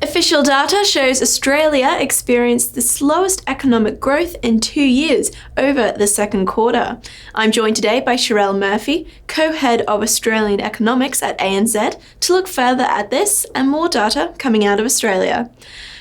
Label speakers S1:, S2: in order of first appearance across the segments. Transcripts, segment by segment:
S1: Official data shows Australia experienced the slowest economic growth in 2 years over the second quarter. I'm joined today by Cherelle Murphy, co-head of Australian economics at ANZ, to look further at this and more data coming out of Australia.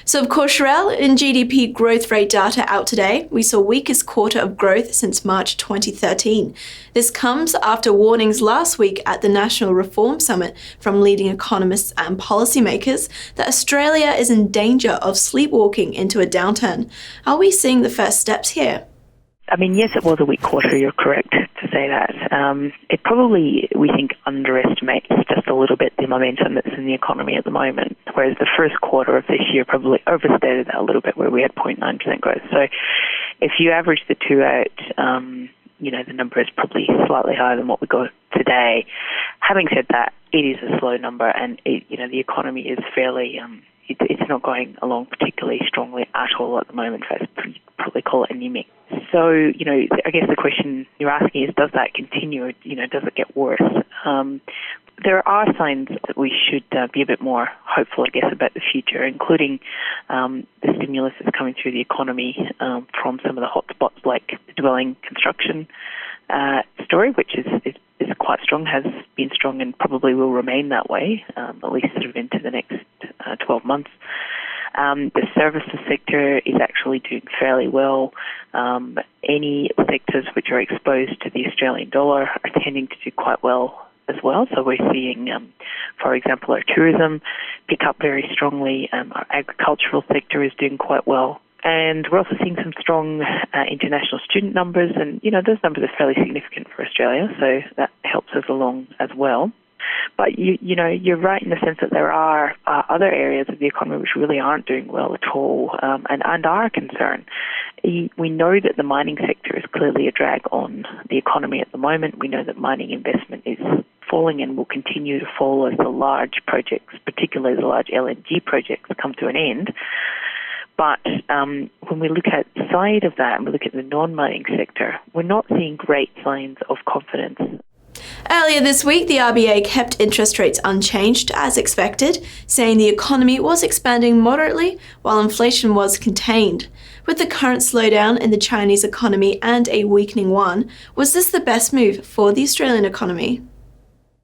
S1: So of course, Cherelle, in GDP growth rate data out today, we saw weakest quarter of growth since March 2013. This comes after warnings last week at the National Reform Summit from leading economists and policymakers that Australia is in danger of sleepwalking into a downturn. Are we seeing the first steps here?
S2: Yes, it was a weak quarter, you're correct to say that. It probably, we think, underestimates just a little bit the momentum that's in the economy at the moment, whereas the first quarter of this year probably overstated that a little bit, where we had 0.9% growth. So if you average the two out, the number is probably slightly higher than what we got today. Having said that, it is a slow number, and the economy is fairly... It's not going along particularly strongly at all at the moment. I'd probably call it anemic. So, I guess the question you're asking is, does that continue? Or, does it get worse? There are signs that we should be a bit more hopeful, I guess, about the future, including the stimulus that's coming through the economy from some of the hotspots, like the dwelling construction story, which is quite strong, has been strong, and probably will remain that way, at least sort of into the next 12 months. The services sector is actually doing fairly well. Any sectors which are exposed to the Australian dollar are tending to do quite well as well. So we're seeing, for example, our tourism pick up very strongly. Our agricultural sector is doing quite well. And we're also seeing some strong international student numbers, and those numbers are fairly significant for Australia, so that helps us along as well. But you're right in the sense that there are other areas of the economy which really aren't doing well at all, and are a concern. We know that the mining sector is clearly a drag on the economy at the moment. We know that mining investment is falling and will continue to fall as the large projects, particularly the large LNG projects, come to an end. But when we look outside of that and we look at the non-mining sector, we're not seeing great signs of confidence.
S1: Earlier this week, the RBA kept interest rates unchanged as expected, saying the economy was expanding moderately while inflation was contained. With the current slowdown in the Chinese economy and a weakening yuan, was this the best move for the Australian economy?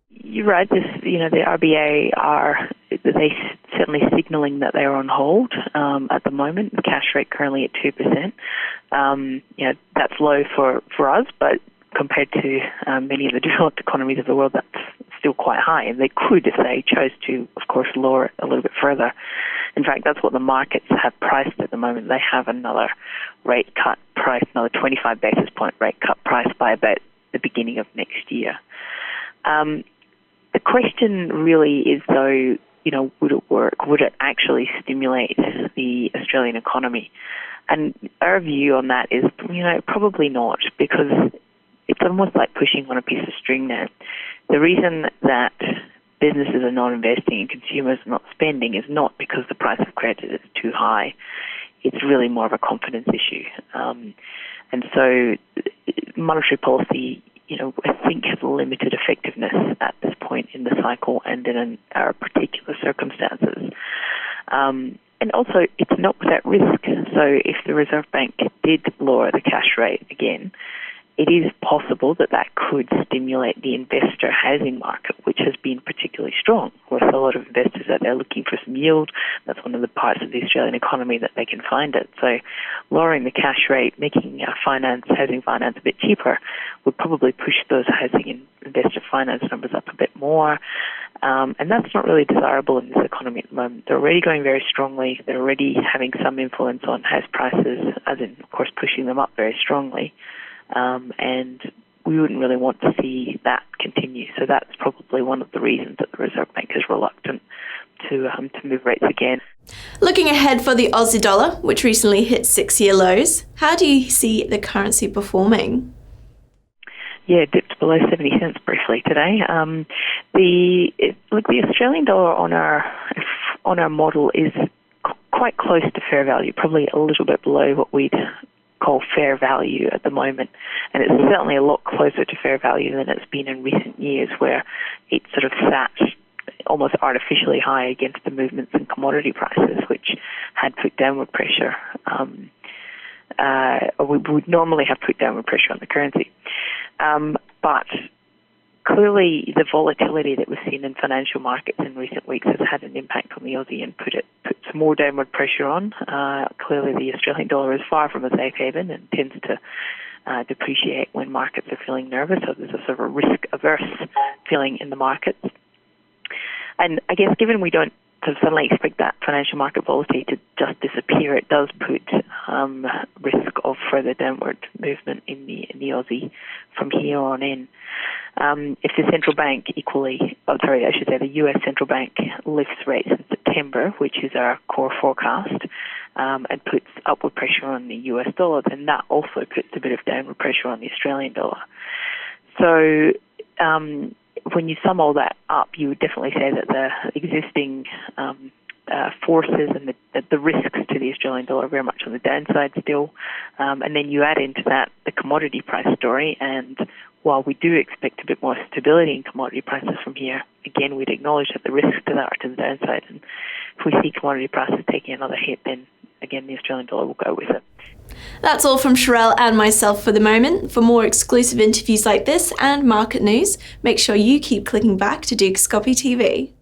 S2: You're right. The RBA they certainly signalling that they're on hold at the moment. The cash rate currently at 2%. That's low for us, but compared to many of the developed economies of the world, that's still quite high. And they could, if they chose to, of course, lower it a little bit further. In fact, that's what the markets have priced at the moment. They have another rate cut priced, another 25 basis point rate cut priced by about the beginning of next year. The question really is, though, would it work? Would it actually stimulate the Australian economy? And our view on that is, probably not, because it's almost like pushing on a piece of string now. The reason that businesses are not investing and consumers are not spending is not because the price of credit is too high. It's really more of a confidence issue. And so monetary policy, I think has limited effectiveness at this point in the cycle and in our particular circumstances. And also, it's not without risk. So if the Reserve Bank did lower the cash rate again, it is possible that could stimulate the investor housing market, which has been particularly strong, with a lot of investors out there looking for some yield. That's one of the parts of the Australian economy that they can find it. So lowering the cash rate, making housing finance a bit cheaper, would probably push those housing and investor finance numbers up a bit more. And that's not really desirable in this economy at the moment. They're already going very strongly. They're already having some influence on house prices, as in, of course, pushing them up very strongly. And we wouldn't really want to see that continue. So that's probably one of the reasons that the Reserve Bank is reluctant to move rates again.
S1: Looking ahead for the Aussie dollar, which recently hit 6-year lows, how do you see the currency performing?
S2: Yeah, it dipped below 70 cents briefly today. The Australian dollar on our model is quite close to fair value, probably a little bit below what we'd call fair value at the moment, and it's certainly a lot closer to fair value than it's been in recent years, where it sort of sat almost artificially high against the movements in commodity prices, which had put downward pressure. Or would normally have put downward pressure on the currency. But clearly the volatility that we've seen in financial markets in recent weeks has had an impact on the Aussie and put some more downward pressure on. Clearly the Australian dollar is far from a safe haven and tends to depreciate when markets are feeling nervous, so there's a sort of a risk-averse feeling in the markets. And I guess given we don't suddenly expect that financial market volatility to just disappear, it does put risk of further downward movement in the Aussie from here on in. If the central bank the US central bank lifts rates in September, which is our core forecast, and puts upward pressure on the US dollar, then that also puts a bit of downward pressure on the Australian dollar. So when you sum all that up, you would definitely say that the existing forces and the risks to the Australian dollar are very much on the downside still. And then you add into that the commodity price story, and while we do expect a bit more stability in commodity prices from here, again, we'd acknowledge that the risks to that are to the downside. And if we see commodity prices taking another hit, then again, the Australian dollar will go with it.
S1: That's all from Cherelle and myself for the moment. For more exclusive interviews like this and market news, make sure you keep clicking back to Dukescopy TV.